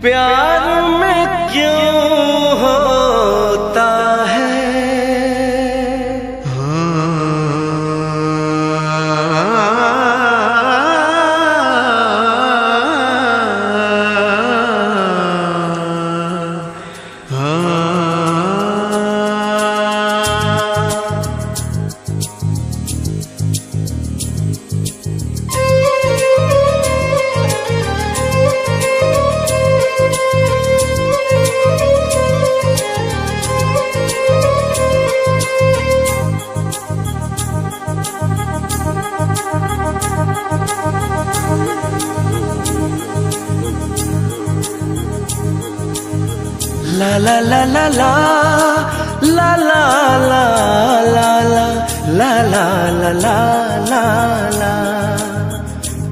प्यार में क्यों होता है ला ला ला ला ला ला ला ला ला ला ला ला ला ला ला।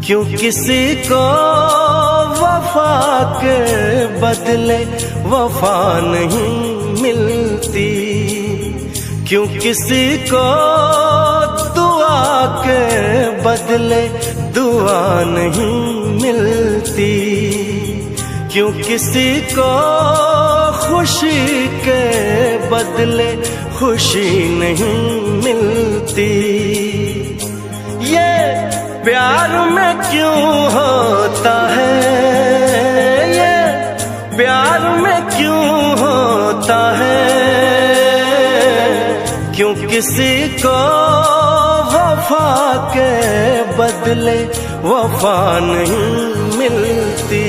क्यों किसी को वफा के बदले वफा नहीं मिलती, क्यों किसी को दुआ के बदले दुआ नहीं मिलती, क्यों किसी को खुशी के बदले खुशी नहीं मिलती। ये प्यार में क्यों होता है, ये प्यार में क्यों होता है, क्यों किसी को वफा के बदले वफा नहीं मिलती।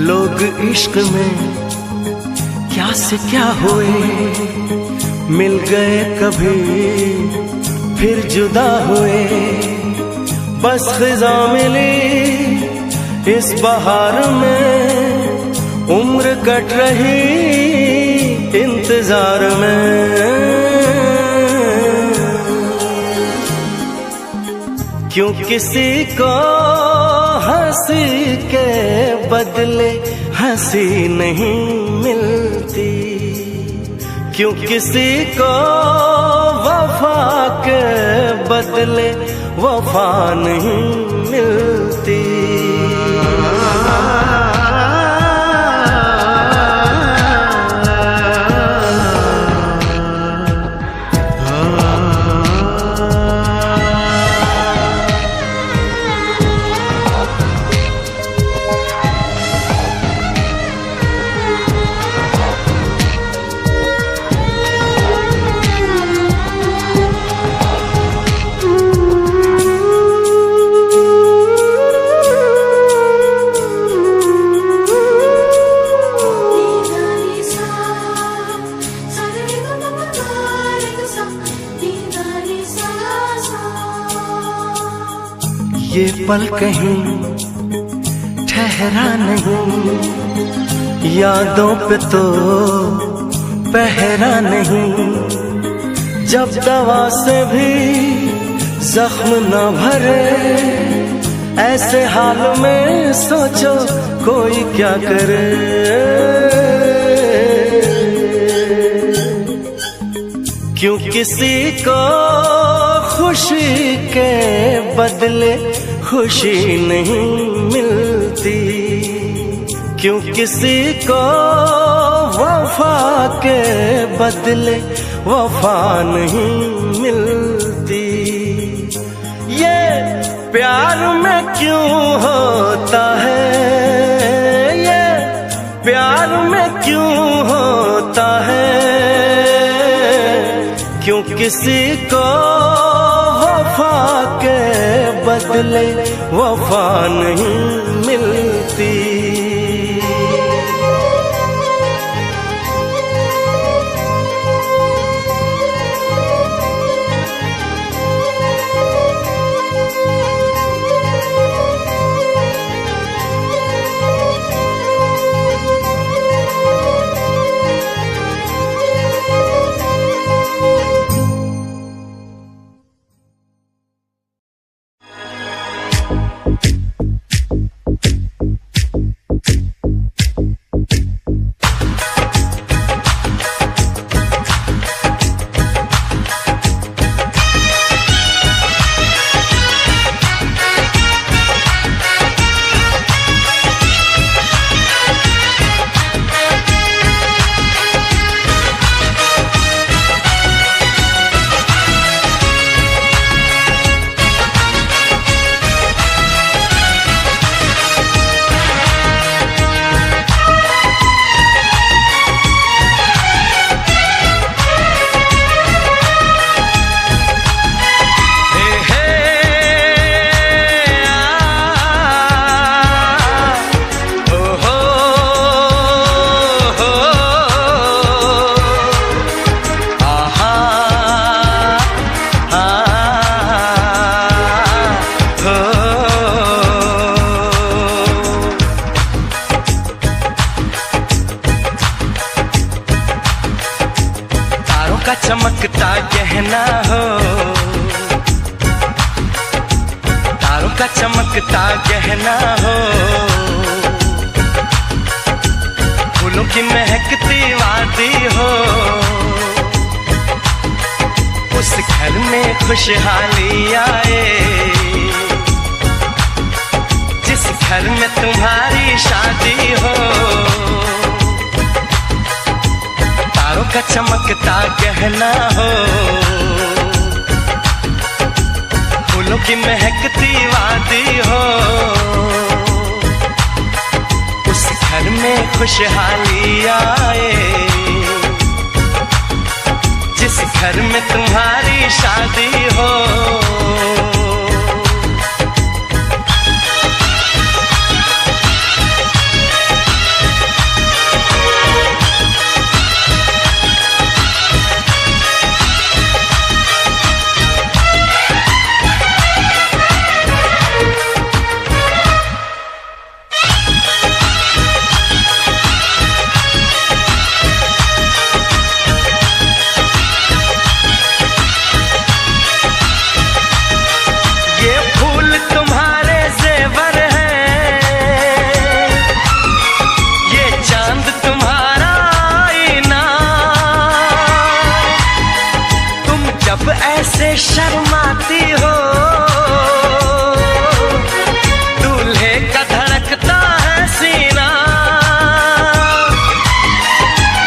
लोग इश्क में क्या से क्या हुए, मिल गए कभी फिर जुदा हुए। बस खिज़ा मिली इस बहार में, उम्र कट रही इंतजार में। क्यों किसी को हंसी के बदले हंसी नहीं मिलती, क्यों किसी को वफा के बदले वफा नहीं मिलती। ये पल कहीं ठहरा नहीं, यादों पे तो पहरा नहीं। जब दवा से भी जख्म न भरे, ऐसे हाल में सोचो कोई क्या करे। क्यों किसी को खुशी के बदले खुशी नहीं मिलती, क्यों किसी को वफा के बदले वफा नहीं मिलती। ये प्यार में क्यों होता है, ये प्यार में क्यों होता है, क्यों किसी को वफा के बदले वफा नहीं मिलती। चमकता गहना हो, तारों का चमकता गहना हो, फूलों की महकती वादी हो, उस घर में खुशहाली आए, जिस घर में तुम्हारी शादी हो। तारों का चमकता गहना हो, फूलों की महकती वादी हो, उस घर में खुशहाली आए, जिस घर में तुम्हारी शादी हो। ऐसे शर्माती हो, दूल्हे का धड़कता है सीना,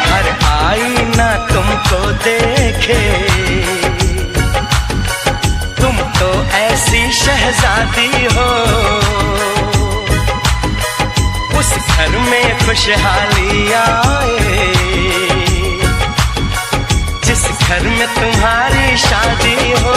हर आईना तुमको देखे, तुम तो ऐसी शहजादी हो, उस घर में खुशहाली आए, जिस घर में तुम्हारी शादी हो।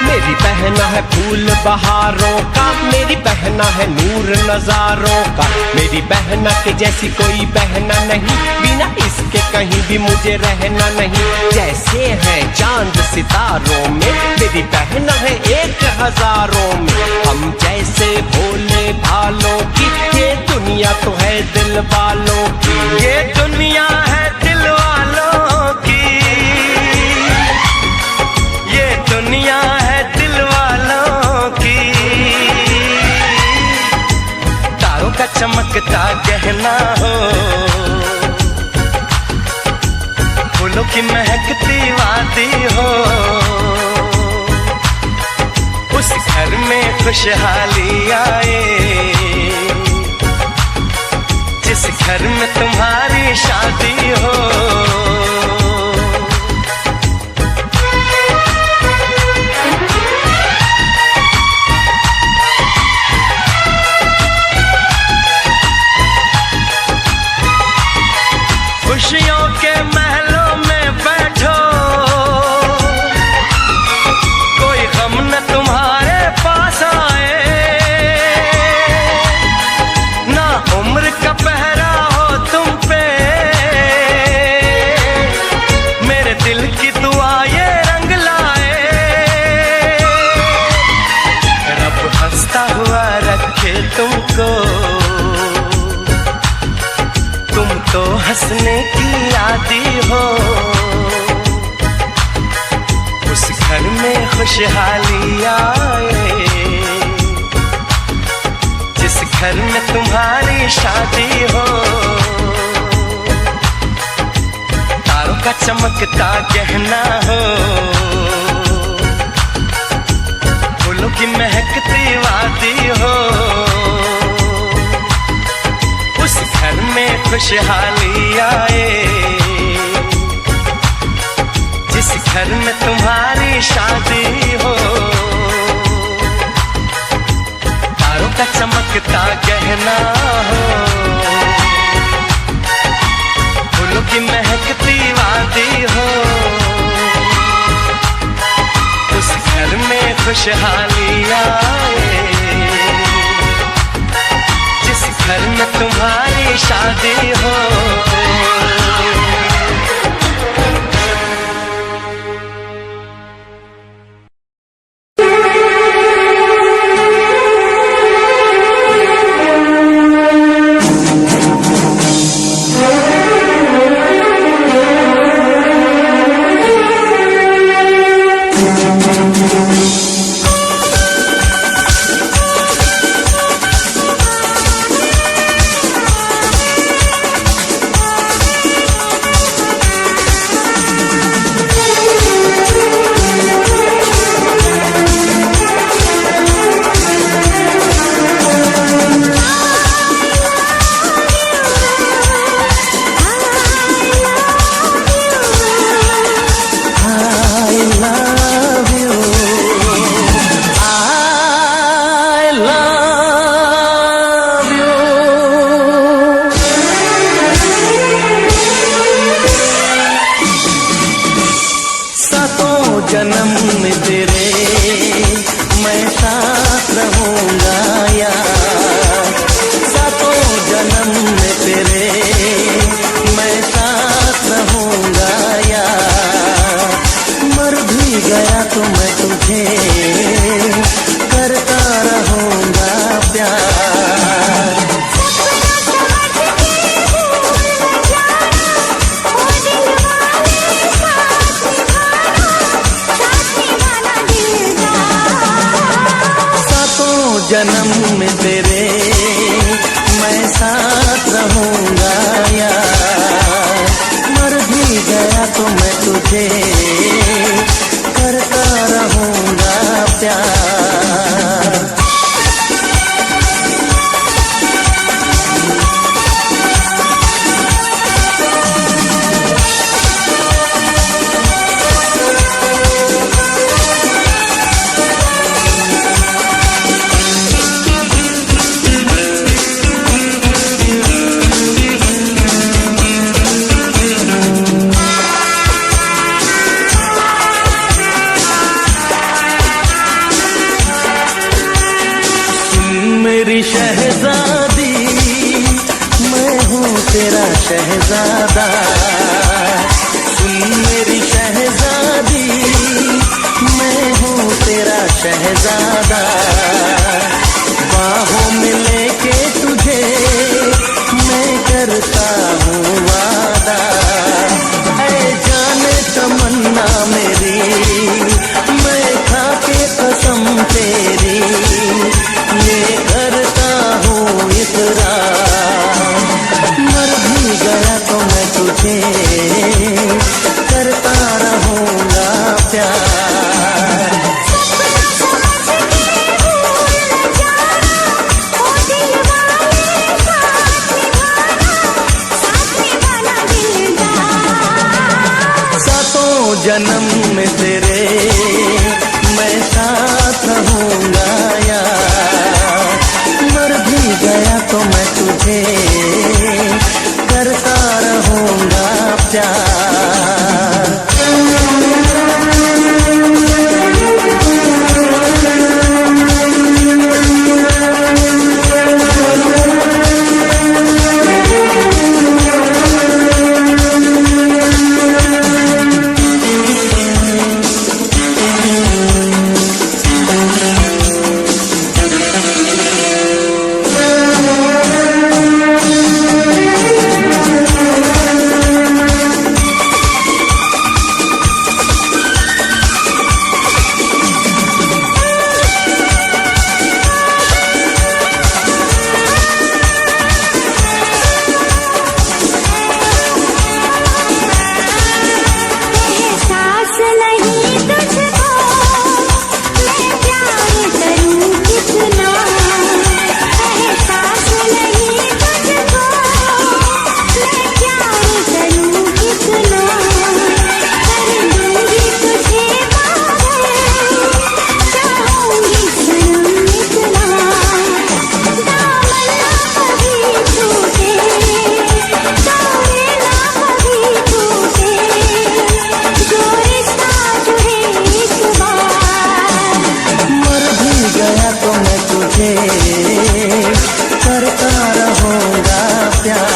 मेरी बहना है फूल बहारों का, मेरी बहना है नूर नजारों का, मेरी बहना के जैसी कोई बहना नहीं, बिना इसके कहीं भी मुझे रहना नहीं। जैसे है चांद सितारों में, मेरी बहना है 1000 में, हम जैसे भोले भालों की, ये दुनिया तो है दिल वालों की, ये दुनिया है दिल वालों की, ये दुनिया है दिल वालों की। तारों का चमकता गहना हो, फूलों की महकती वादी हो, उस घर में खुशहाली आए, जिस घर में तुम्हारी शादी हो। खुशियों के महलों में बैठो, कोई गम न तुम्हारे पास आए, ना उम्र का पहरा हो तुम पे, मेरे दिल की दुआ ये रंग लाए, रब हंसता हुआ रखे तुमको, तुम तो हंसने की आदी हो, उस घर में खुशहाली आए, जिस घर में तुम्हारी शादी हो। तारों का चमकता गहना हो, फूलों की महकती वादी हो, उस घर में खुशहाली आए, जिस घर में तुम्हारी शादी हो। तारों का चमकता गहना हो, फूलों की महकती वादी हो, उस घर में खुशहाली आए, जिस घर में तुम्हारी शादी हो। जन्म में तेरे मैं साथ रहूंगा यार, मर भी गया तो मैं तुझे करता रहूंगा प्यार। मेरी शहजादी मैं हूँ तेरा शहजादा, सुन मेरी शहजादी मैं हूँ तेरा शहजादा, बाहों में लेके तुझे मैं करता हूँ वादा, ऐ जाने तमन्ना मेरी मैं खा के कसम तेरी ये करता हूँ इकरार, मर भी गया तो मैं तुझे करता रहूंगा प्यार। सातों जन्म में तेरे मैं साथ रहूंगा यार, मर भी गया तो मैं तुझे करता रहूंगा प्यार। करता रहूंगा प्यार।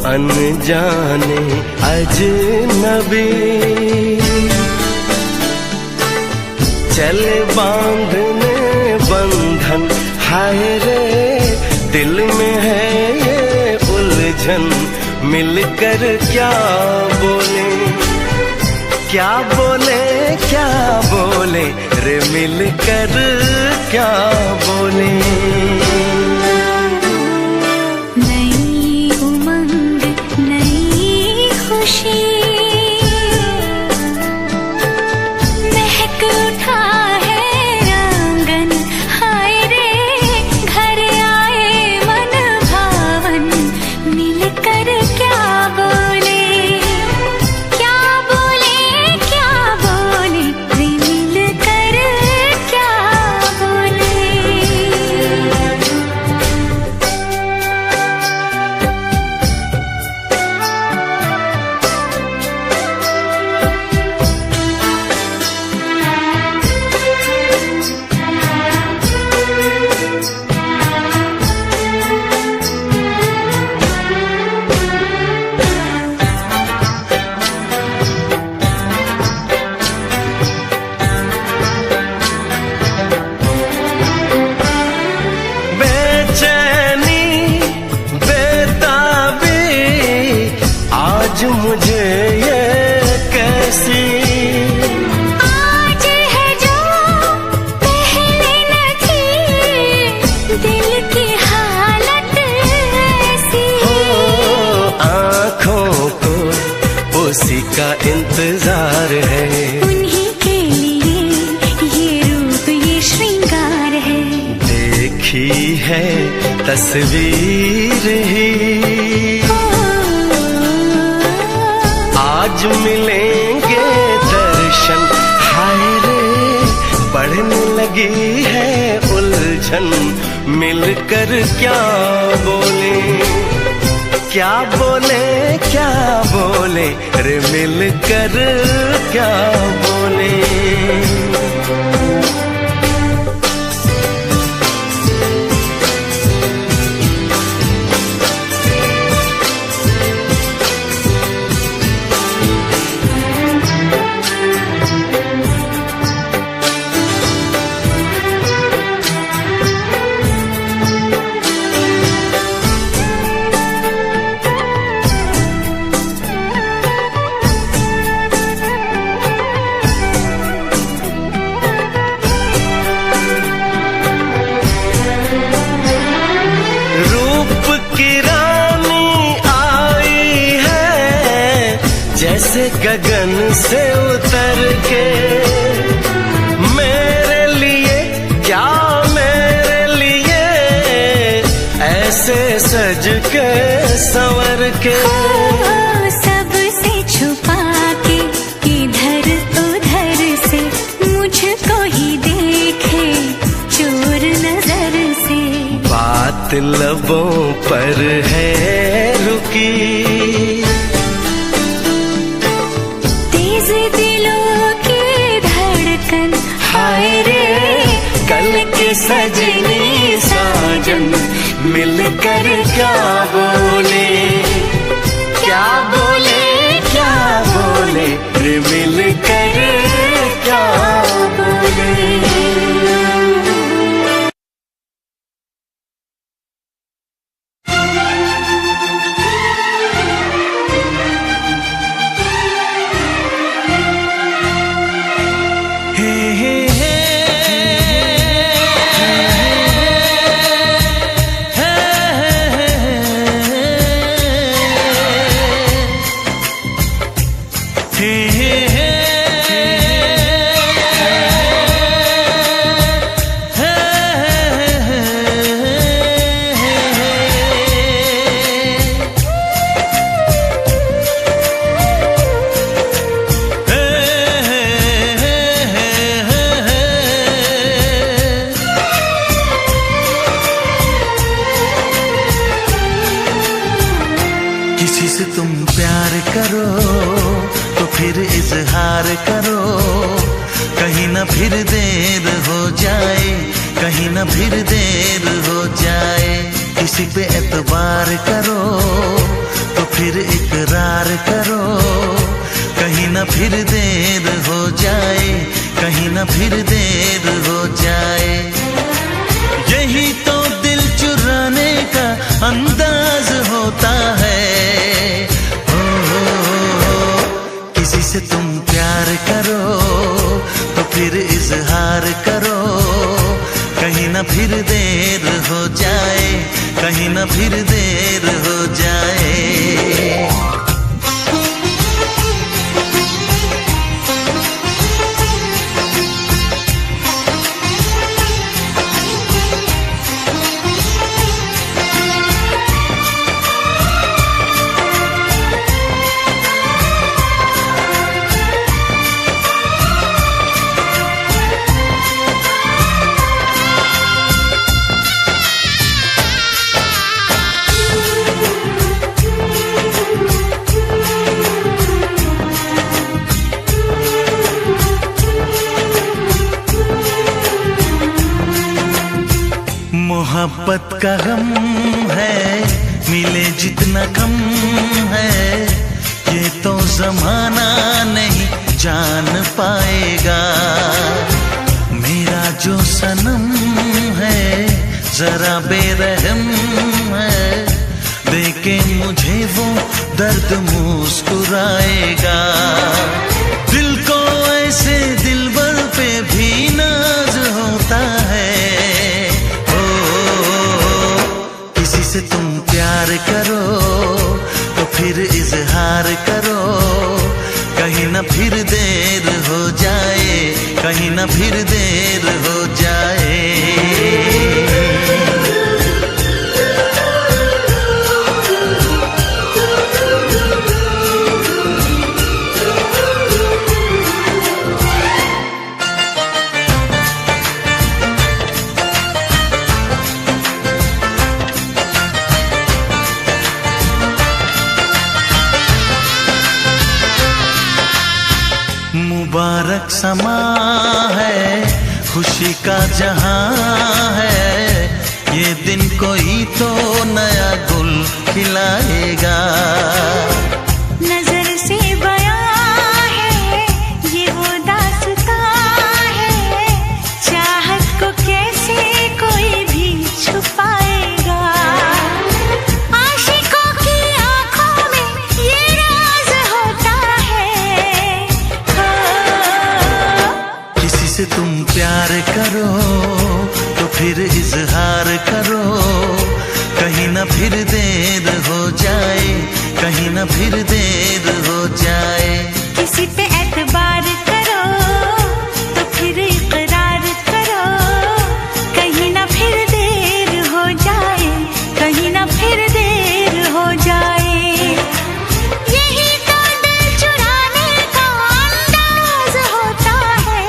अनजाने अजनबी चले बांधने बंधन, हाय रे दिल में है ये उलझन, मिलकर क्या बोले क्या बोले क्या बोले रे, मिलकर क्या बोले। का इंतजार है। उन्हीं के लिए ये रूप ये श्रृंगार है। देखी है तस्वीर ही, आज मिलेंगे दर्शन। हाय रे बढ़ने लगी है उलझन, मिलकर क्या बोले, क्या बोले, क्या बोले रे मिलकर क्या बोले। जैसे गगन से उतर के, मेरे लिए क्या मेरे लिए ऐसे सज के संवर के। सबसे छुपा के इधर उधर से मुझको ही देखे चोर नजर से। बात लबों पर है रुकी, दिलों की धड़कन। हाय रे कल के सजनी साजन, मिलकर क्या बोले, क्या बोले, क्या बोले रे मिलकर क्या बोले। तुम प्यार करो तो फिर इजहार करो, कहीं ना फिर देर हो जाए, कहीं ना फिर देर हो जाए। किसी पे एतबार करो तो फिर इकरार करो, कहीं ना फिर देर हो जाए, कहीं ना फिर देर हो जाए। यही तो दिल चुराने का अंदाज होता है। किसी से तुम प्यार करो तो फिर इजहार करो, कहीं ना फिर देर हो जाए, कहीं ना फिर देर हो जाए। मोहब्बत का गम है, मिले जितना कम है, ये तो जमाना नहीं जान पाएगा। मेरा जो सनम है जरा बेरहम है, देखे मुझे वो दर्द मुस्कुराएगा। दिल को ऐसे दिलबर पे भी नाज होता है। किसी से तुम प्यार करो तो फिर इजहार करो, कहीं ना फिर देर हो जाए। मुबारक समा है, खुशी का जहां है, ये दिन कोई तो नया गुल खिलाएगा। नजर से बयां है ये वो दास्तां है, चाहत को कैसे कोई भी छुपाएगा। आशिकों की आंखों में ये राज होता है। किसी से तुम प्यार करो तो फिर इजहार करो, कहीं ना फिर देर हो जाए, कहीं ना फिर देर हो जाए। किसी पे एतबार करो तो फिर इकरार करो, कहीं ना फिर देर हो जाए, कहीं ना फिर देर हो जाए। यही तो दिल चुराने का अंदाज होता है।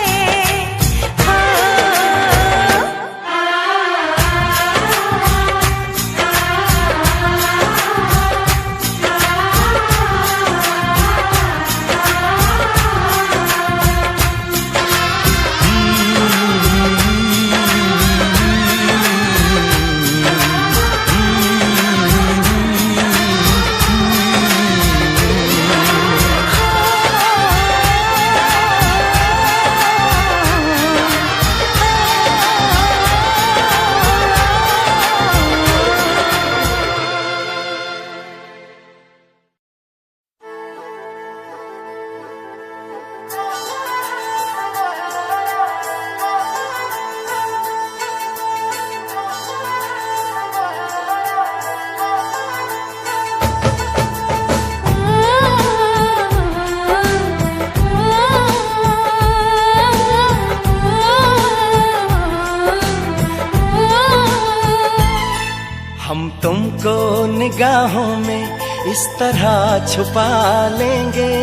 हम तुमको निगाहों में इस तरह छुपा लेंगे,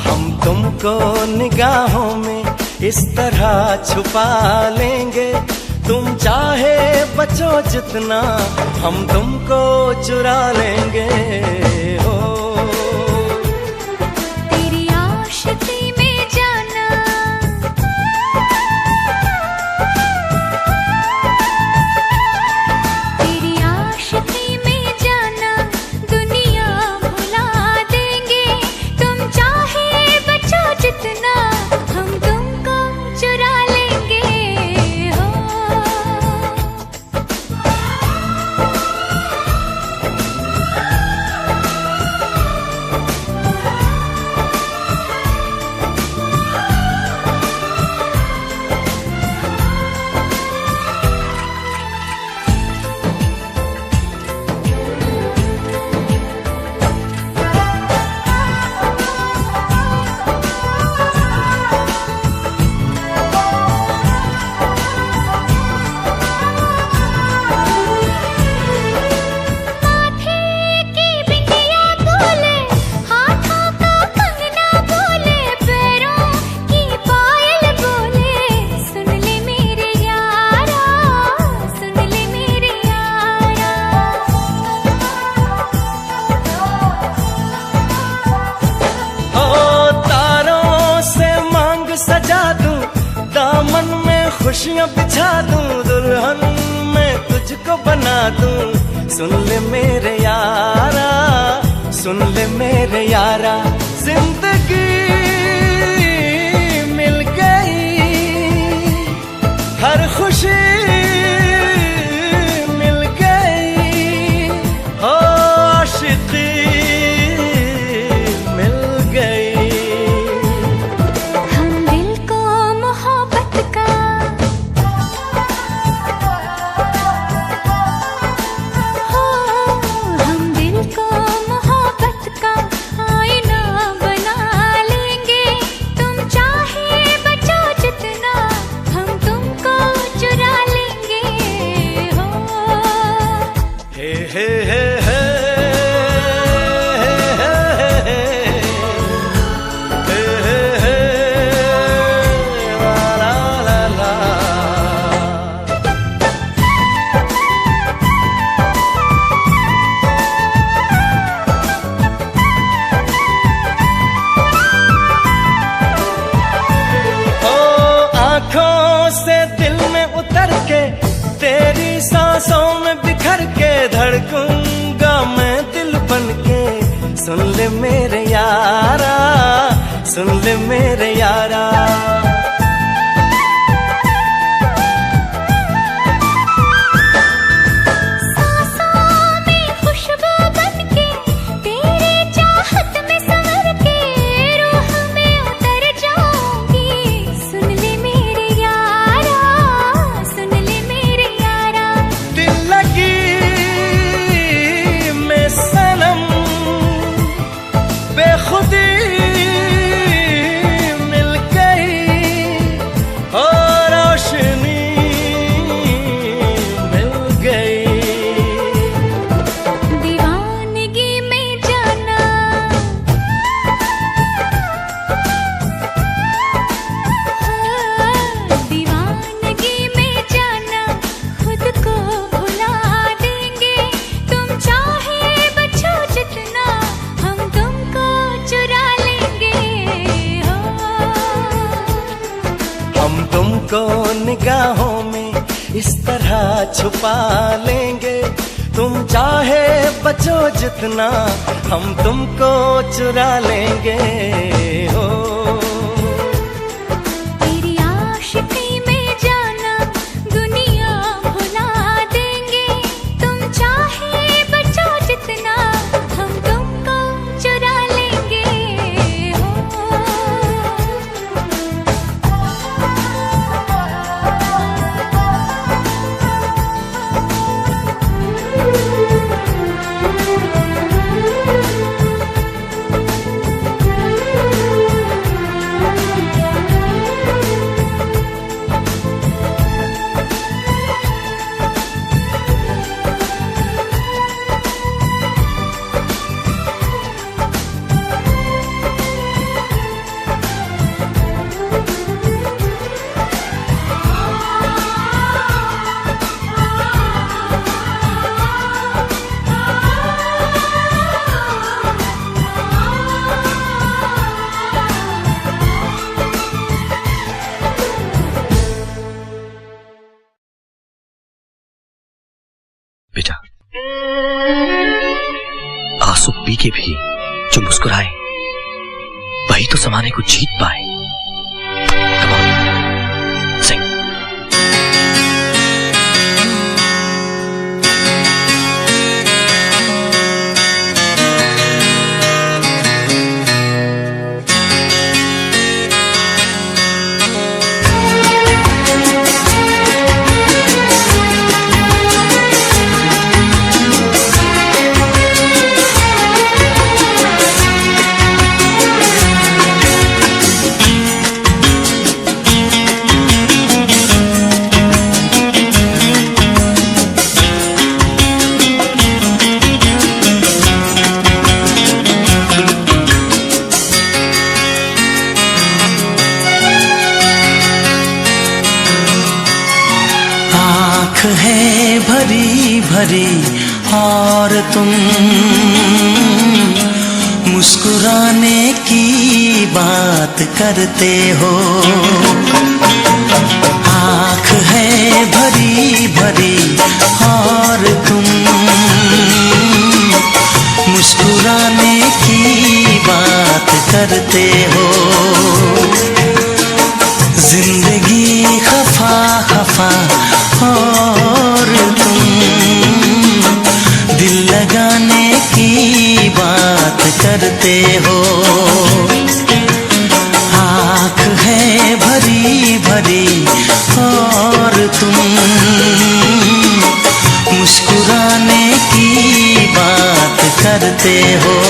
हम तुमको निगाहों में इस तरह छुपा लेंगे। तुम चाहे बचो जितना, हम तुमको चुरा लेंगे। हो तेरी आशिकी में जाना, तेरी आशिकी में जाना, दुनिया भुला देंगे। तुम चाहे बचो जितना, हम तुमको चुरा लेंगे। हो खुशियाँ बिछा दूं, दुल्हन मैं तुझको बना दूं। सुन ले मेरे यारा, सुन ले मेरे यारा, जिंदगी मिल गई, हर खुशी मिल गई, हो आशिकी मिल गई। हम दिल को मोहब्बत का, हो हम दिल को मोहब्बत का से दिल में उतर के, तेरी सांसों में बिखर के धड़कूंगा मैं दिल बन के। सुन ले मेरे यारा, सुन ले मेरे यारा। तुमको निगाहों में इस तरह छुपा लेंगे, तुम चाहे बचो जितना हम तुमको चुरा लेंगे। हो तेरी आशिकी में जाना दुनिया भुला देंगे, तुम चाहे बचो जितना हम तुमको चुरा लेंगे। बेटा, आंसू पी के भी जो मुस्कुराए वही तो जमाने को जीत पाए। Come on, sing. है भरी भरी और तुम मुस्कुराने की बात करते हो। आँख है भरी भरी और तुम मुस्कुराने की बात करते हो। जिंदगी खफा खफा और तुम दिल लगाने की बात करते हो। आँख है भरी भरी और तुम मुस्कुराने की बात करते हो।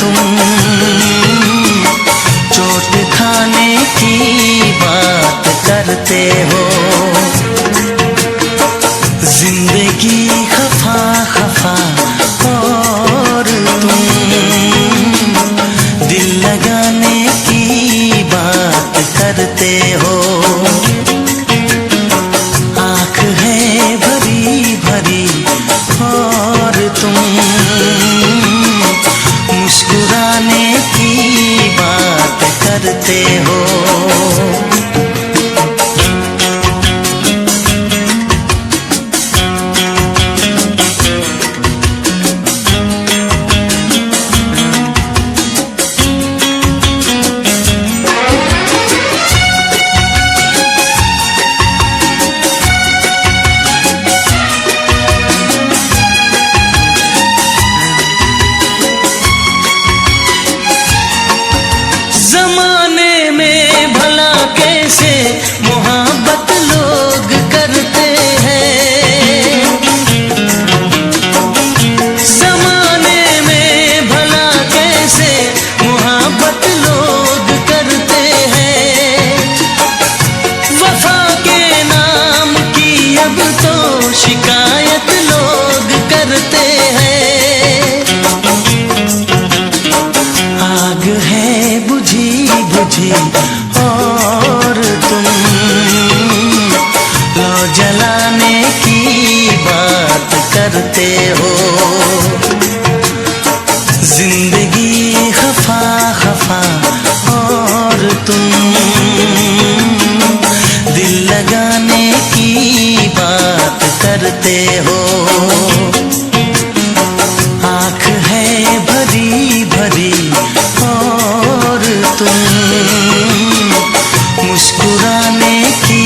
तुम चोट खाने की बात करते हो। जिंदगी खफा खफा और तुम दिल लगाने की बात करते हो। आँख है भरी भरी और तुम मुस्कुराने की बात करते हो। जमाने में भला कैसे मोहब्बत लोग करते हैं। जमाने में भला कैसे मोहब्बत लोग करते हैं। वफा के नाम की अब तो शिकायत लोग करते हैं। आग है बुझी बुझी और तुम लो जलाने की बात करते हो। जिंदगी खफा खफा और तुम दिल लगाने की बात करते हो। आँख है भरी भरी और तुम मुस्कुराने की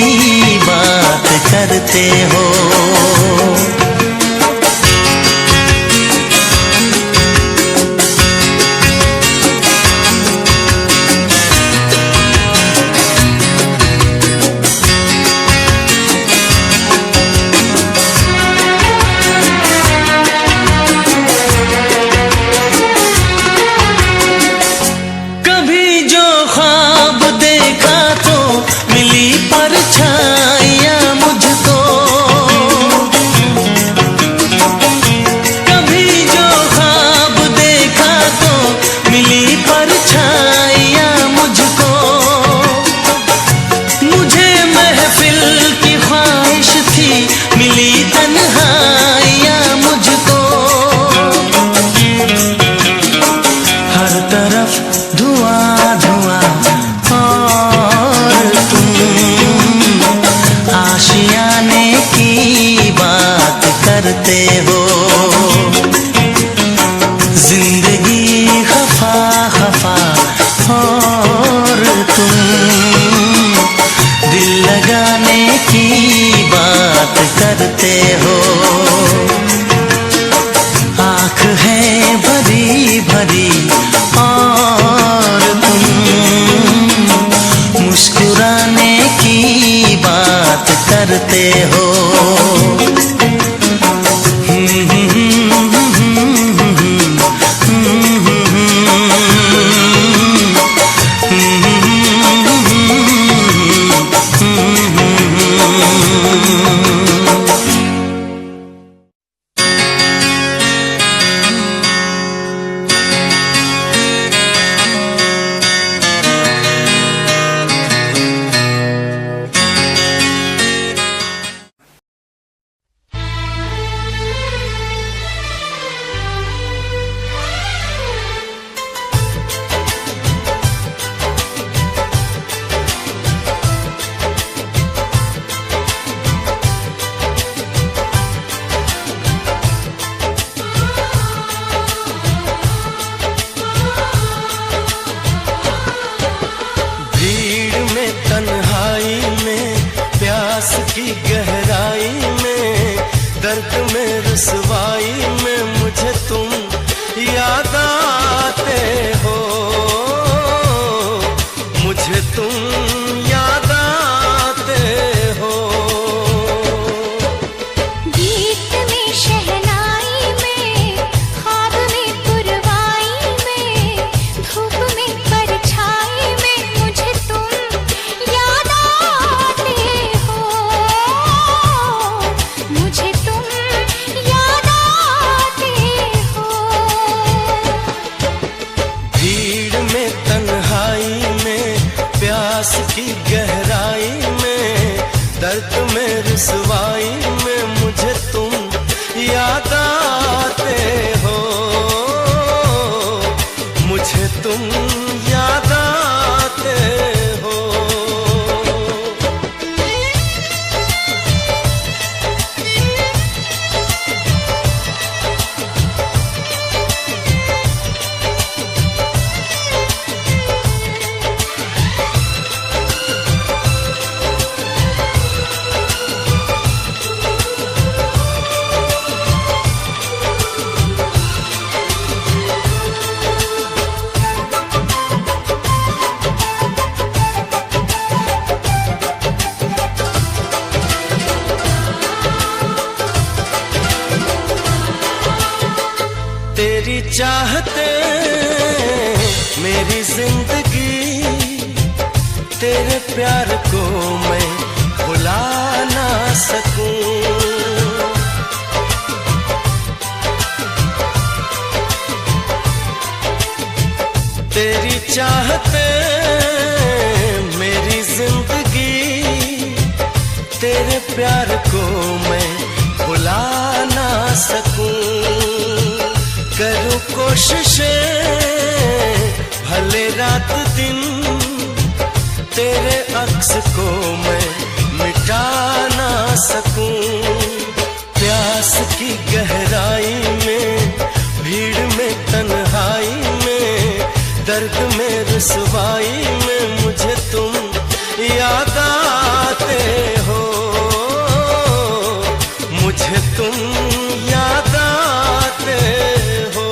बात करते हो। परछाइयाँ मुझको कभी जो ख्वाब देखा तो मिली परछाइयाँ मुझको। मुझे महफिल की ख्वाहिश थी मिली तन्हाइयाँ मुझको। हर तरफ धुआं धुआं और तुम आशियाने की बात करते हो। जिंदगी खफा खफा और तुम दिल लगाने की बात करते हो। आँख है भरी भरी और तुम मुस्कुराने की बात करते हो। तुम याद आते हो। तेरी चाहते मेरी जिंदगी, तेरे प्यार को मैं भुला ना सकूं। तेरी चाहते मेरी जिंदगी, तेरे प्यार को मैं भुला ना सकूं। करूं कोशिशें भले रात दिन, तेरे अक्स को मैं मिटा ना सकूं। प्यास की गहराई में, भीड़ में, तन्हाई में, दर्द में, रुसवाई में मुझे तुम याद आते हो। मुझे तुम याद आते हो।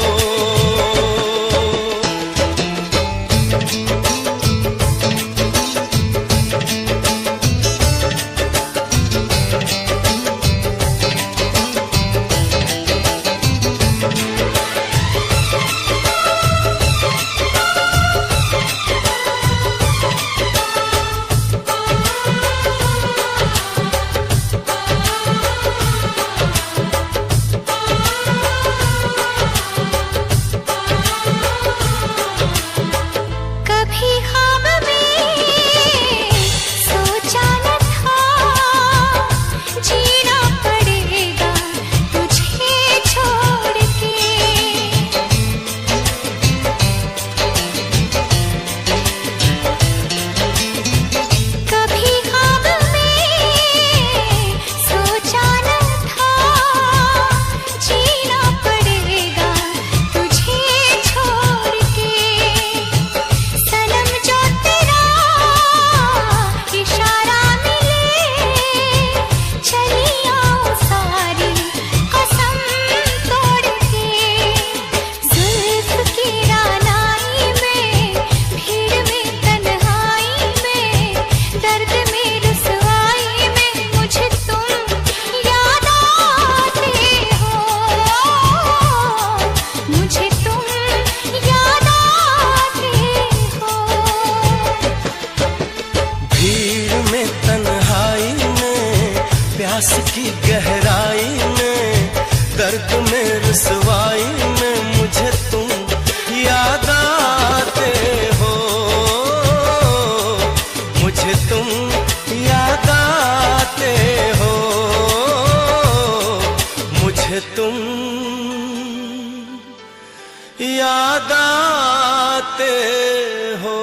प्यास की गहराई में, दर्द में, रुसवाई में मुझे तुम याद आते हो। मुझे तुम याद आते हो। मुझे तुम याद आते हो।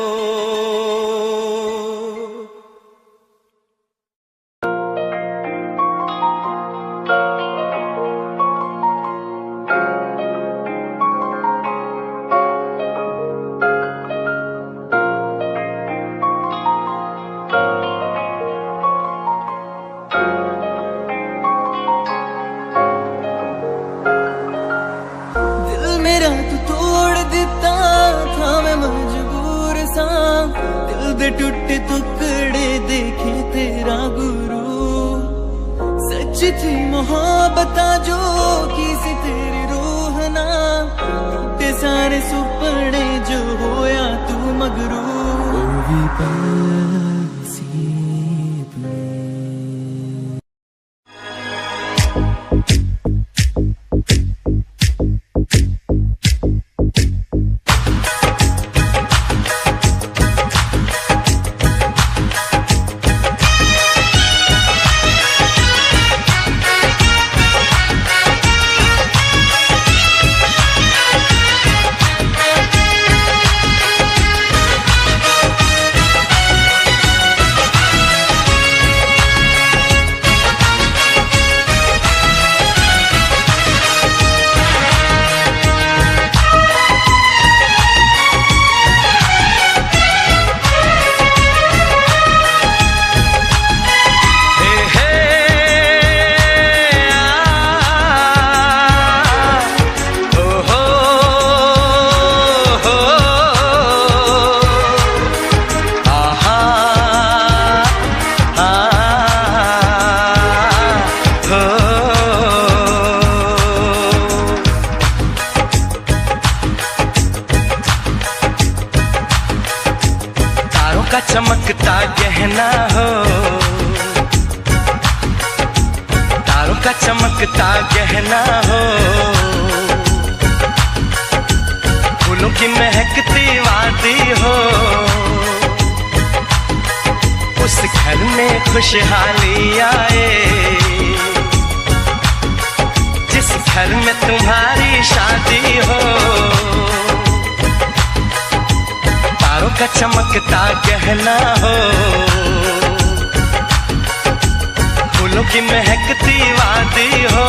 टूटे टुकड़े देखे तेरा गुरु, सच्ची थी मोहब्बत जो की सी तेरी रूह ना, टूटे सारे सुपने जो होया तू मगरू। का चमकता गहना हो, तारों का चमकता गहना हो, फूलों की महकती वादी हो, उस घर में खुशहाली आए जिस घर में तुम्हारी शादी हो। तारों का चमकता गहना हो, फूलों की महकती वादी हो,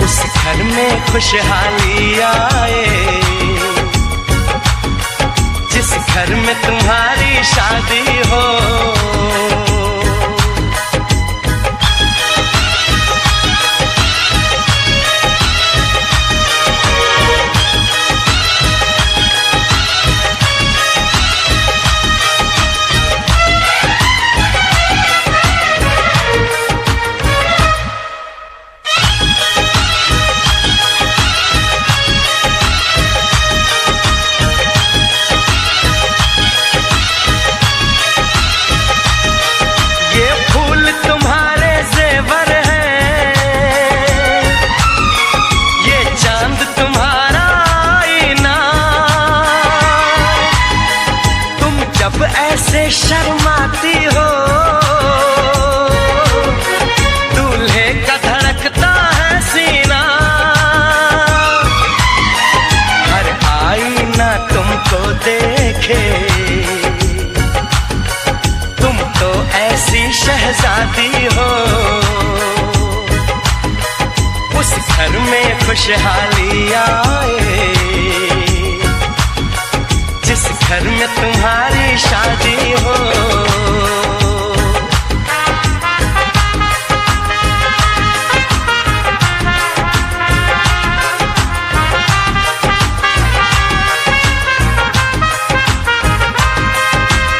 उस घर में खुशहाली आए जिस घर में तुम्हारी शादी हो। ऐसे शर्माती हो, दूल्हे का धड़कता है सीना, हर आईना तुमको देखे, तुम तो ऐसी शहजादी हो, उस घर में खुशहाली आए जिस घर में तुम्हारी शादी हो।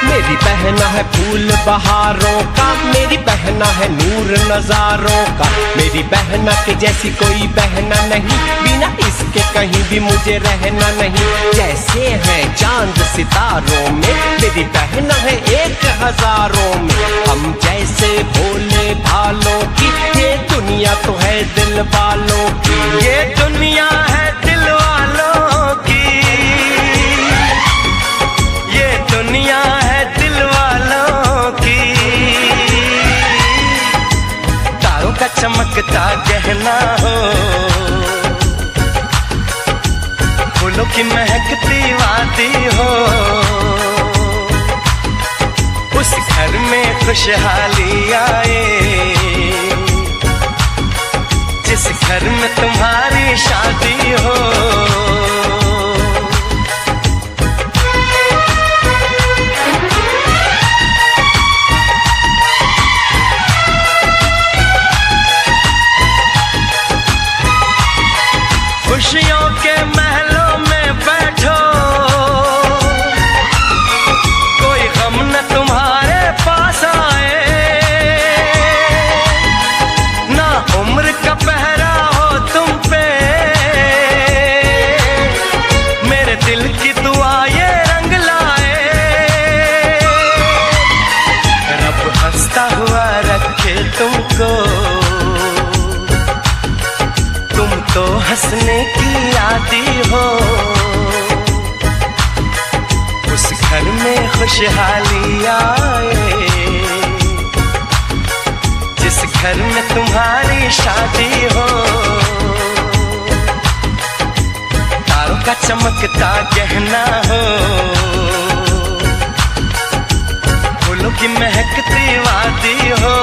मेरी बहना है फूल बहारों का, मेरी बहना है नूर नजारों का, मेरी बहना के जैसी कोई बहना नहीं, बिना इसके कहीं भी मुझे रहना नहीं। जैसे हैं चांद सितारों में, मेरी बहना है 1000 में, हम जैसे भोले भालों की, ये दुनिया तो है दिल वालों की, ये दुनिया है दिल वालों की, ये दुनिया है दिल वालों की। तारों का चमकता गहना हो, फूलों की महकती वादी हो, उस घर में खुशहाली आए जिस घर में तुम्हारी शादी हो। खुशियों के महलों में बैठो, कोई गम न तुम्हारे पास आए, ना उम्र का पहरा हो तुम पे, मेरे दिल की दुआ ये रंग लाए, रब हंसता हुआ रखे तुमको, तुम तो हंसने की आदी हो, उस घर में खुशहाली आए जिस घर में तुम्हारी शादी हो। तारों का चमकता गहना हो, फूलों की महकती वादी हो,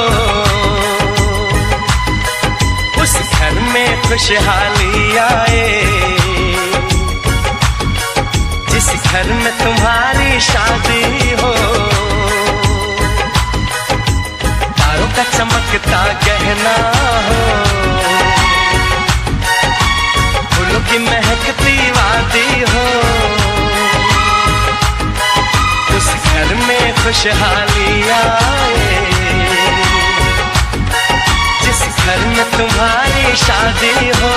उस घर में खुशहाली आए जिस घर में तुम्हारी शादी हो। तारों का चमकता गहना हो, फूलों की महकती वादी हो, उस घर में खुशहाली आए जिस घर में तुम्हारी शादी हो।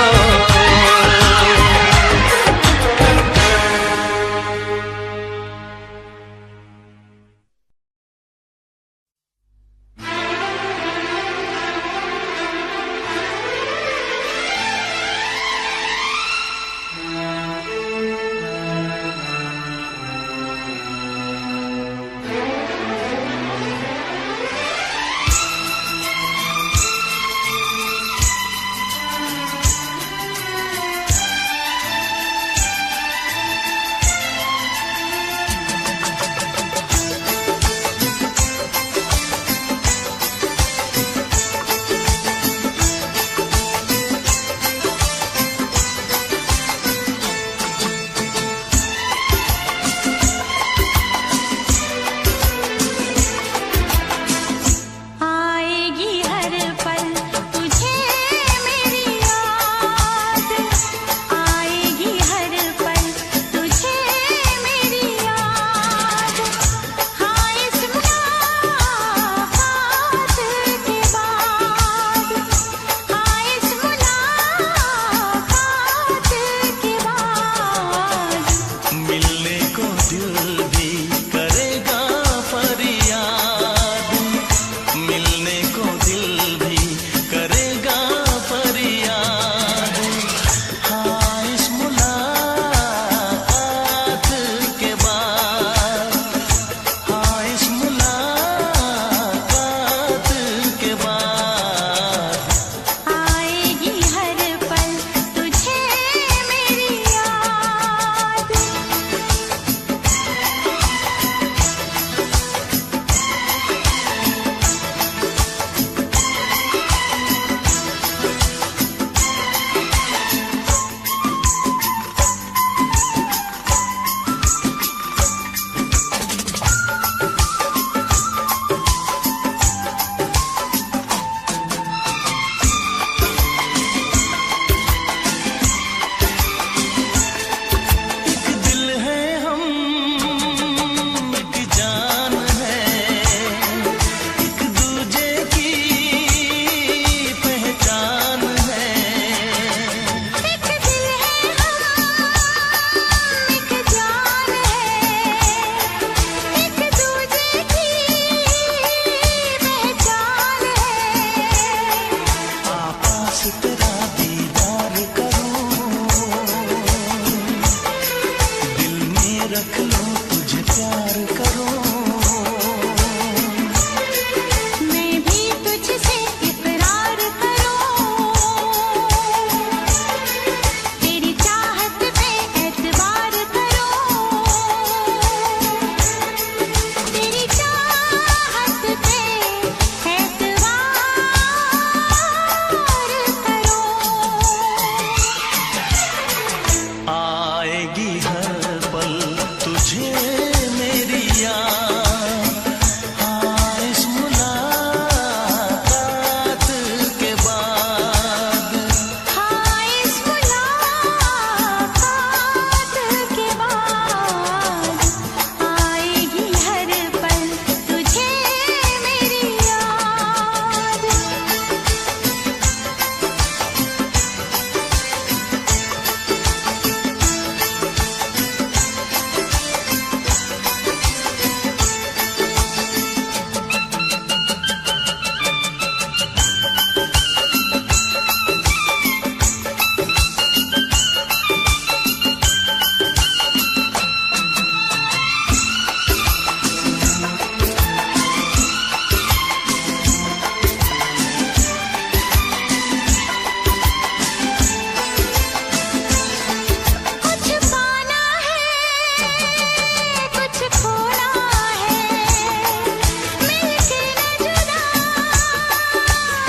रख लो, तुझे प्यार करो। मैं भी तुझसे इकरार करूं, तेरी चाहत पे एतबार करूं, तेरी चाहत पे एतबार करूं। आएगी हर पल तुझे मेरी याद, हाँ इस मुलाकात के बाद। हाँ इस मुलाकात के बाद आएगी हर पल तुझे मेरी याद। कुछ पाना है, कुछ खोना है, मिलके न जुदा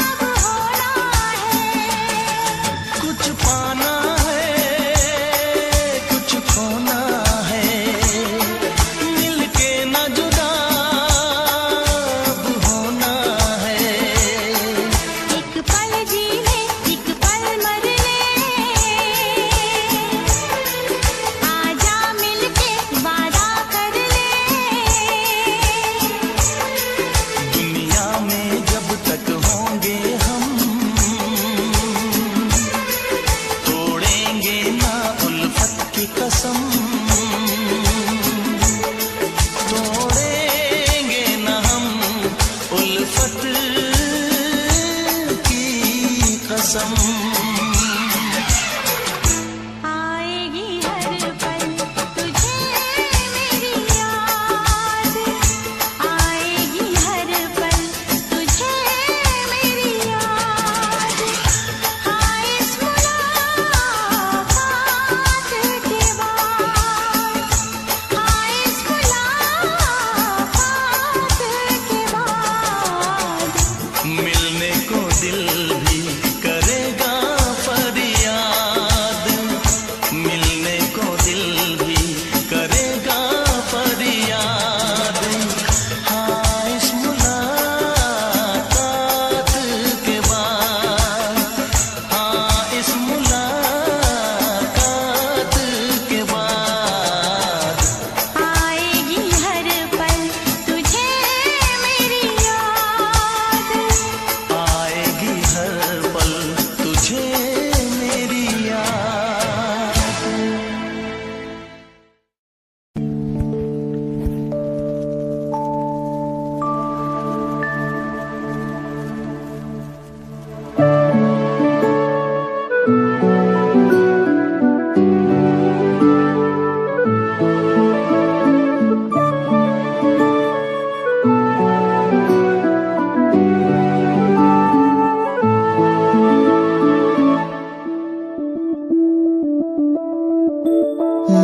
अब होना है। कुछ पाना है, कुछ खोना है, मिलके न जुदा अब होना है। एक पल जीने, एक पल मरने, आजा मिलके वादा कर ले। दुनिया में जब तक होंगे हम, तोड़ेंगे ना उल्फत की कसम, तोड़ेंगे ना हम उल्फत की कसम। आएगी हर पल तुझे मेरी याद, आएगी हर पल तुझे मेरी याद। हाँ इस मुलाकात के बाद, हाँ इस मुलाकात के बाद मिलने को दिल भी करेगा फरियाद, मिलने को दिल भी करेगा फरियाद। हाँ इस मुलाकात के बाद, हाँ इस मुलाकात के बाद आएगी हर पल तुझे मेरी याद। आएगी हर पल तुझे मेरी याद।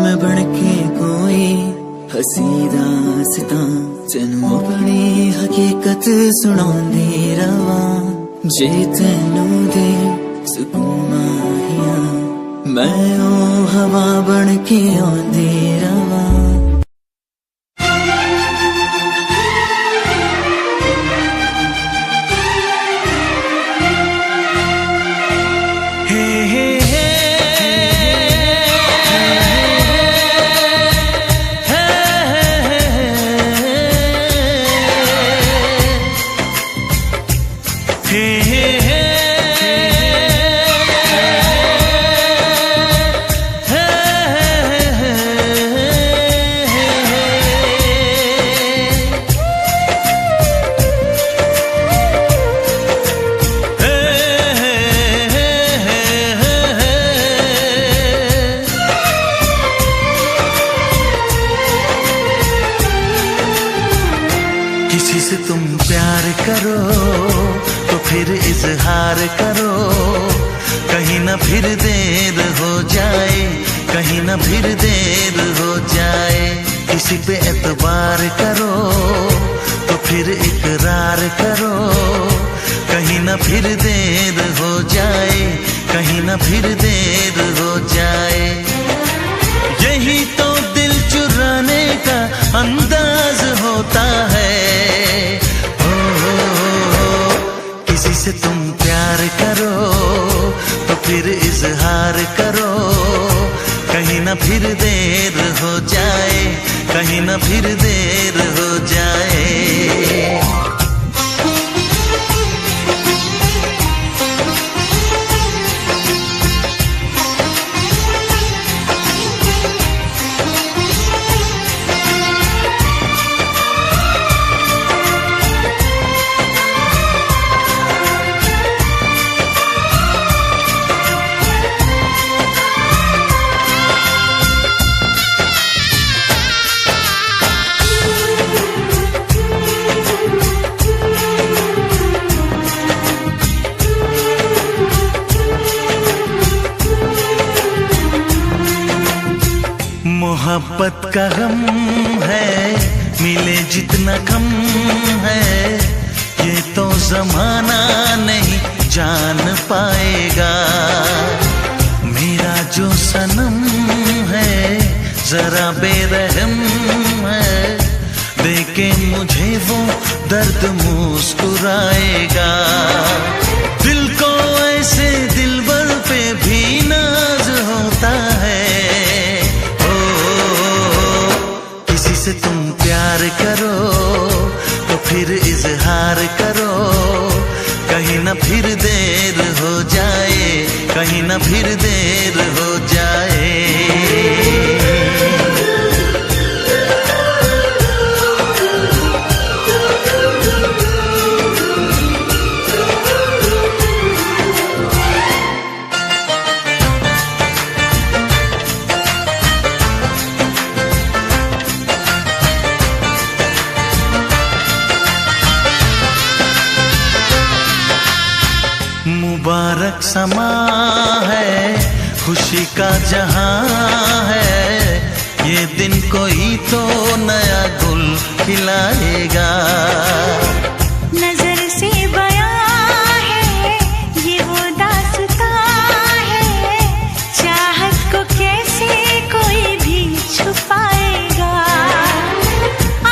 मैं बनके कोई हसी दास्तां तैनू अपनी हकीकत सुणांदी रवां, जे तैनू दे सुकून माहिया मैं ओ हवा बनके आंदी रवां। किसी से तुम प्यार करो तो फिर इजहार करो, कहीं ना फिर देर हो जाए, कहीं ना फिर देर हो जाए। किसी पे एतबार करो तो फिर इकरार करो, कहीं ना फिर देर हो जाए, कहीं ना फिर देर हो जाए। यही तो दिल चुराने का अंदाज होता है। किसी से तुम प्यार करो तो फिर इजहार करो, कहीं ना फिर देर हो जाए, कहीं ना फिर देर हो जाए। मोहब्बत का गम है, मिले जितना कम है, ये तो जमाना नहीं जान पाएगा। मेरा जो सनम है जरा बेरहम है, देखे मुझे वो दर्द मुस्कुराएगा। दिल को ऐसे दिलबर पे भी नाज होता है। किसी से तुम प्यार करो तो फिर इजहार करो, कहीं ना फिर देर हो जाए, कहीं ना फिर देर हो जाए। मुबारक समा है, खुशी का जहां है, ये दिन कोई तो नया गुल खिलाएगा। नजर से बयां है ये वो दास्तां है, चाहत को कैसे कोई भी छुपाएगा।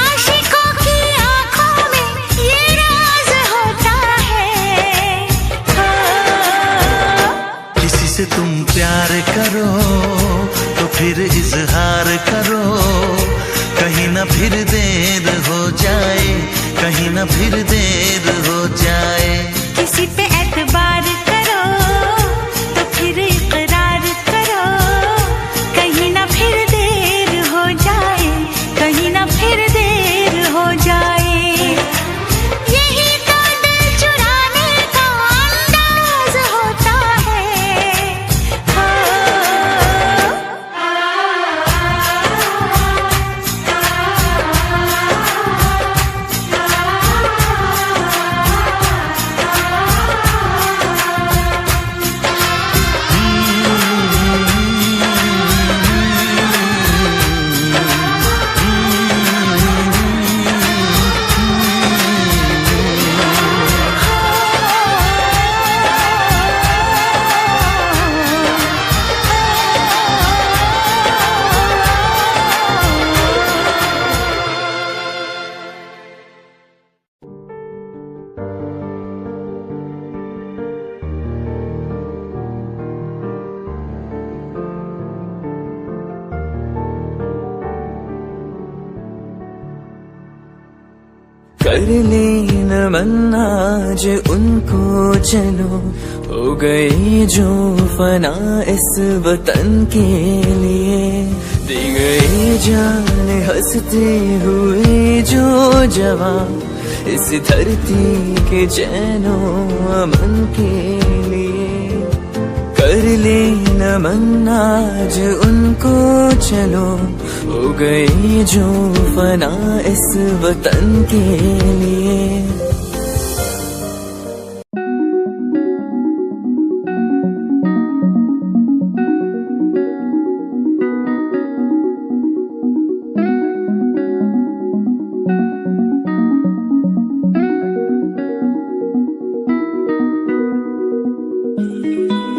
आशिकों की आंखों में ये राज होता है। किसी से तुम प्यार करो तो फिर इजहार करो, कहीं ना फिर देर हो जाए, कहीं ना फिर देर हो जाए। किसी पे एतबार करो तो फिर इकरार करो, कहीं ना फिर देर हो जाए, कहीं ना फिर देर हो जाए। यही तो दिल चुराने का अंदाज होता है। कर ले नमन आज उनको, चलो हो गए जो फना इस वतन के लिए। दे गए जान हंसते हुए जो जवान, इस धरती के चैनो अमन के लिए। कर ले नमन आज उनको, चलो हो गई जो फना इस वतन के लिए।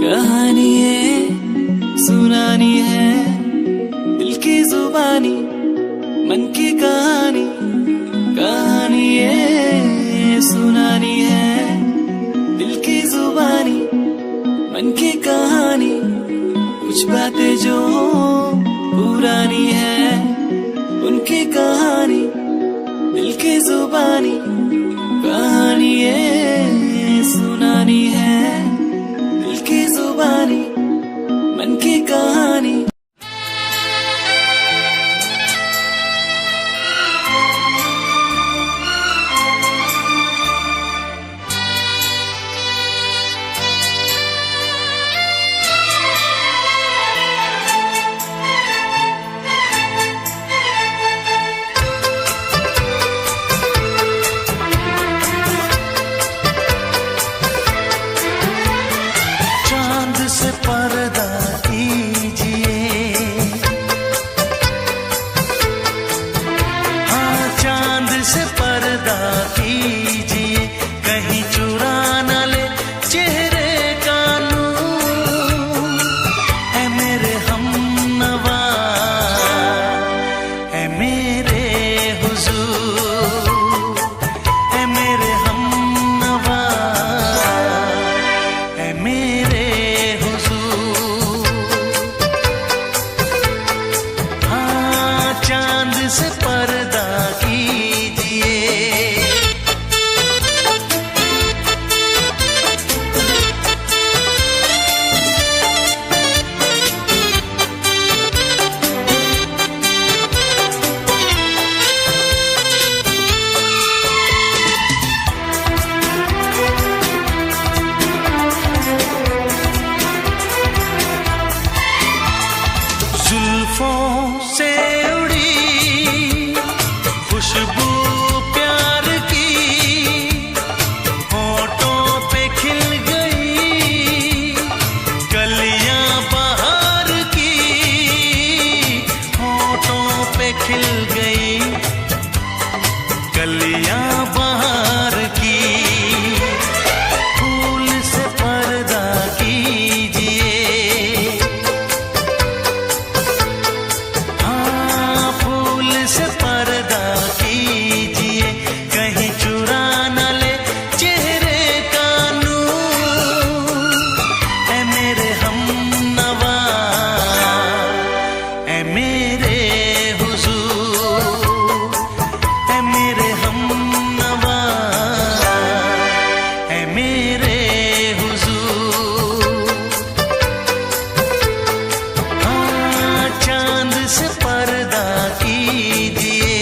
कहानी है सुनानी है दिल की जुबानी मन की कहानी। कहानी है सुनानी है दिल की जुबानी मन की कहानी। कुछ बातें जो पुरानी है उनकी कहानी दिल की जुबानी। कहानी है सुनानी है दिल की जुबानी मन की कहानी। से पर्दा कीजिए, हाँ चांद से पर्दा कीजिए, कहीं चुरा न ले चेहरे का नूर। है मेरे हमनवा है मेरे हुजूर, है मेरे हमनवा है मेरे से पर्दा कीजिए। जुल्फों से खुशबू प्यार की होठों पे खिल गई, कलियां बहार की होठों पे खिल गई, कलियां बहार की। फूल से पर्दा कीजिए, हाँ फूल से पर्दा कीजिए, कहीं चुरा न ले चेहरे का नूर। है मेरे हमनवा है मेरे हुजूर, है मेरे हमनवा है मेरे हुजूर। हाँ चांद से पर्दा कीजिए।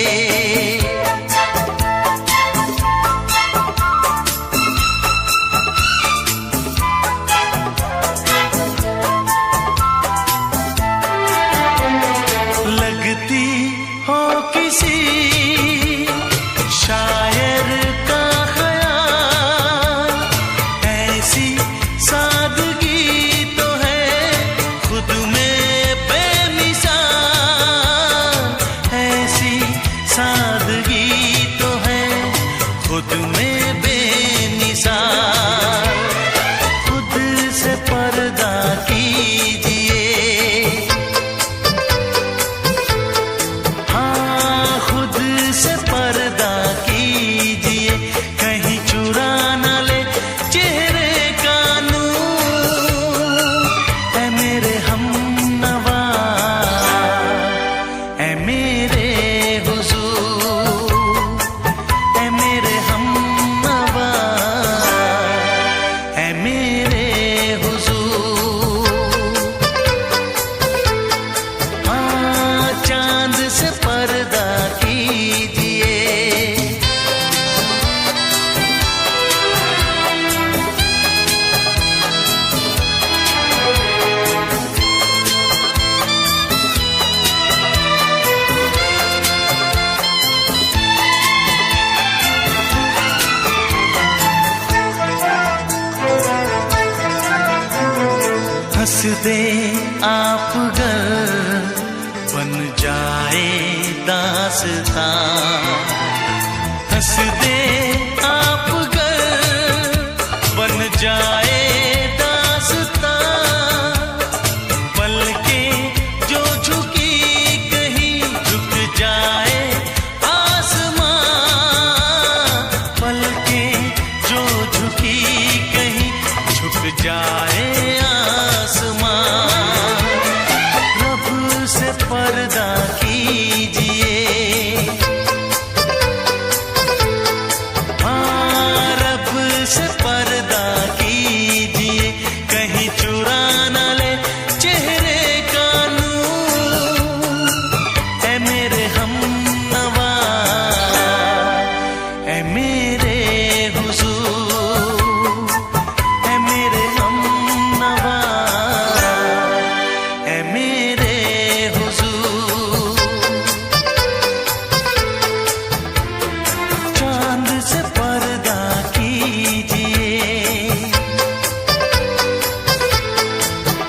लग दे आप गर बन जाए दास्तां, हंस दे आप गर बन जाए दास्तां, पलकें जो झुकी कहीं झुक जाए आसमां, पलकें जो झुकी कहीं झुक जाए आसमां, रब से पर्दा कीजिए, हाँ रब से पर्दा कीजिए, कहीं चुरा न ले चेहरे का नूर, ऐ मेरे हमनवा, ऐ मेरे हुजूर, ऐ मेरे हमनवा, ऐ मेरे हुजूर, चांद से पर्दा कीजिए,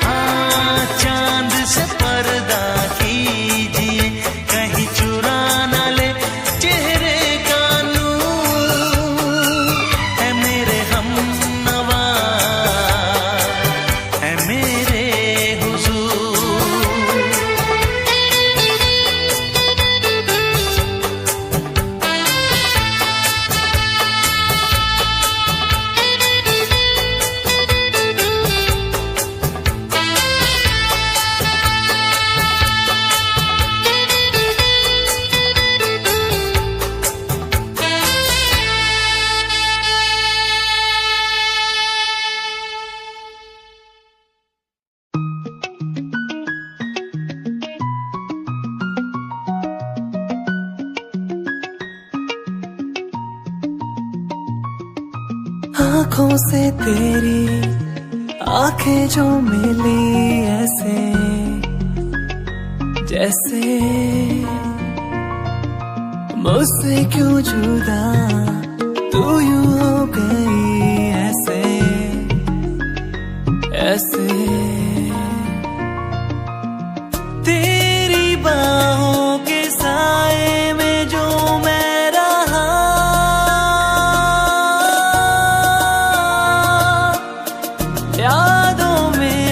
हाँ चांद से पर्दा कीजिए, कहीं चुरा न ले चेहरे का नूर, ऐ मेरे हमनवा, ऐ मेरे हुजूर। आँखों से तेरी आंखें जो मिली ऐसे जैसे मुझसे क्यों जुदा तू यूं हो गई ऐसे ऐसे, तेरी बाहों के साए में जो मैं रहा, यादों में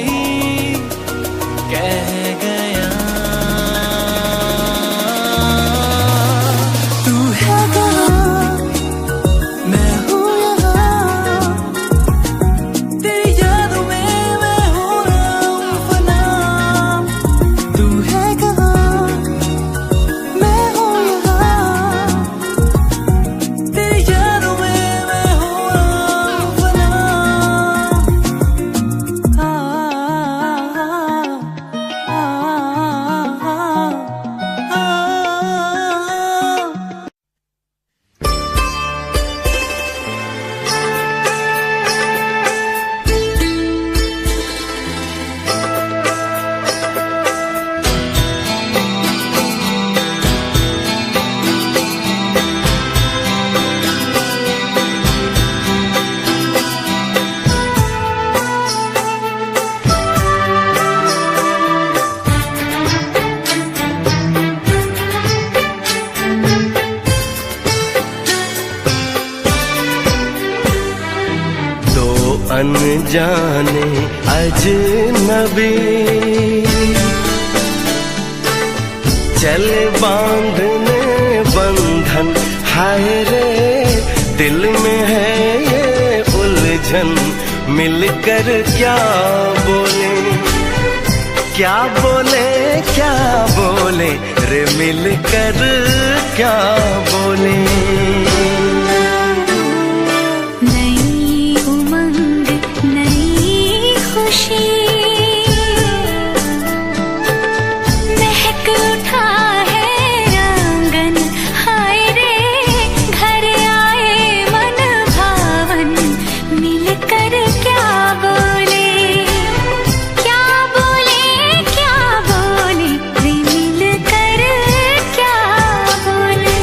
ही कह गया, तू है कहाँ मैं हूँ यहाँ, तेरी यादों में मैं हो रहा हूँ फना, तू है कहाँ मैं हूँ यहाँ, तेरी यादों में मैं हो रहा हूँ फना, दो अनजाने अजनबी चले बांधने बंधन, हाय रे दिल में है ये उलझन, मिलकर क्या बोले क्या बोले क्या बोले रे, मिलकर क्या बोले। नई उमंग नई खुशी महक उठा है आंगन, हाय रे घर आए मन भावन, मिलकर क्या बोले क्या बोले क्या बोले रे, मिलकर क्या बोले।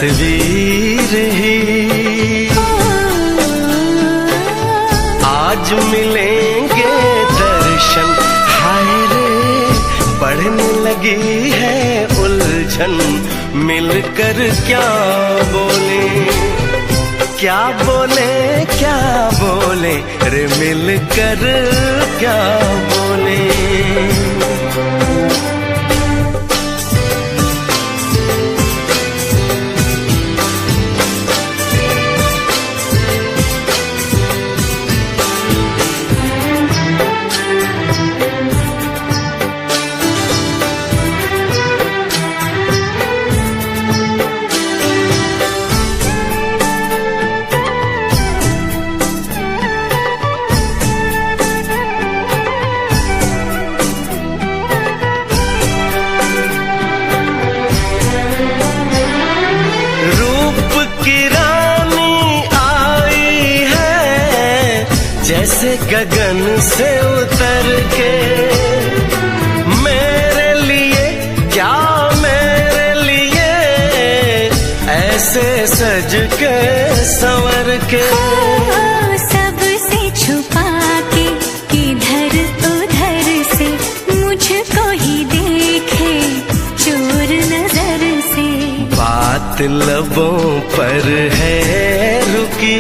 तस्वीर ही आज मिलेंगे दर्शन। हाय रे बढ़ने लगी है उलझन, मिलकर क्या बोले, क्या बोले, क्या बोले रे मिलकर क्या बोले। जैसे गगन से उतर के मेरे लिए, क्या मेरे लिए ऐसे सज के संवर के। सबसे छुपा के किधर उधर से मुझको ही देखे चोर नजर से। बात लबों पर है रुकी,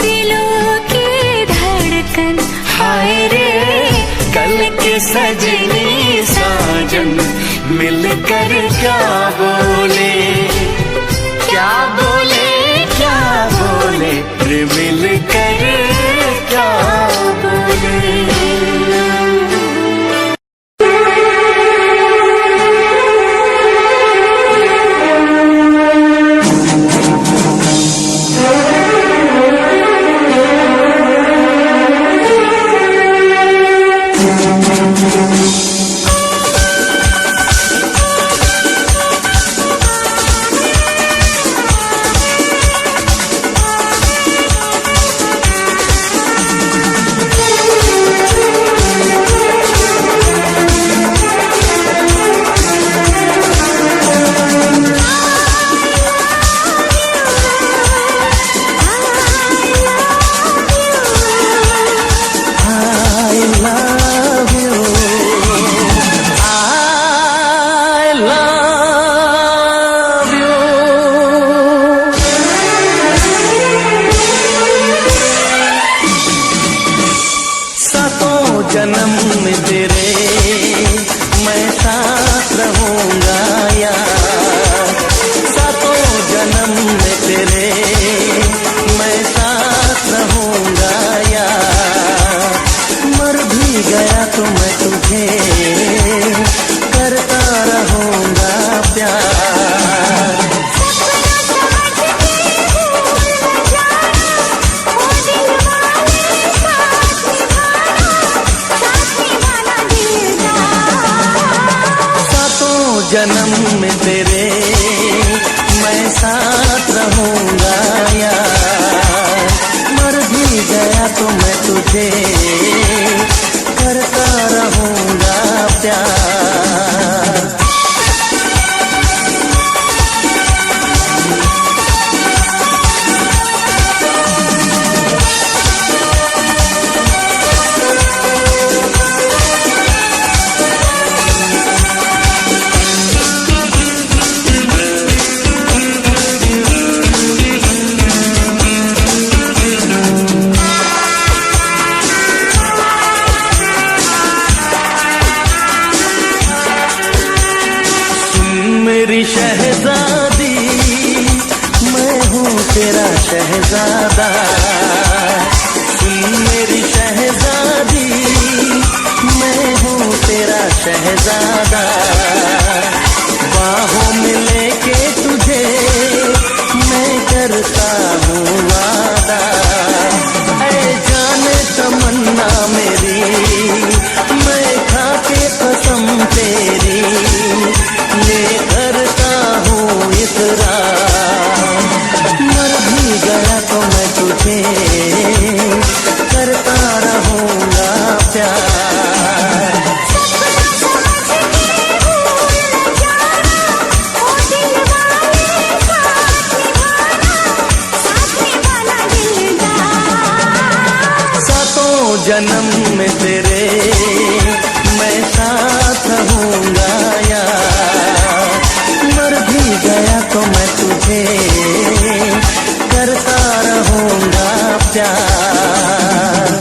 दिलों की धड़कन। हाय रे कल के सजनी साजन मिलकर क्या बोले, क्या बोले, क्या बोले रे मिलकर क्या बोले। जन्म में तेरे मैं साथ रहूंगा यार, सातों जन्म में तेरे मैं साथ रहूंगा यार। मर भी गया तो मैं तुझे करता रहूंगा प्यार। जन्म में तेरे मैं साथ रहूंगा यार। मर भी गया तो मैं तुझे करता रहूंगा प्यार। मेरी शहजादी मैं हूँ तेरा शहजादा, सुन मेरी शहजादी मैं हूँ तेरा शहजादा। बाहों में लेके तुझे मैं करता हूँ वादा। ऐ जाने तमन्ना मेरी मैं खा के कसम तेरी ये करता हूँ इकरार। मर भी गया तो मैं तुझे करता रहूंगा प्यार। जन्म में तेरे मैं साथ रहूंगा यार, मर भी गया तो मैं तुझे करता रहूंगा प्यार।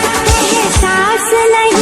एहसास नहीं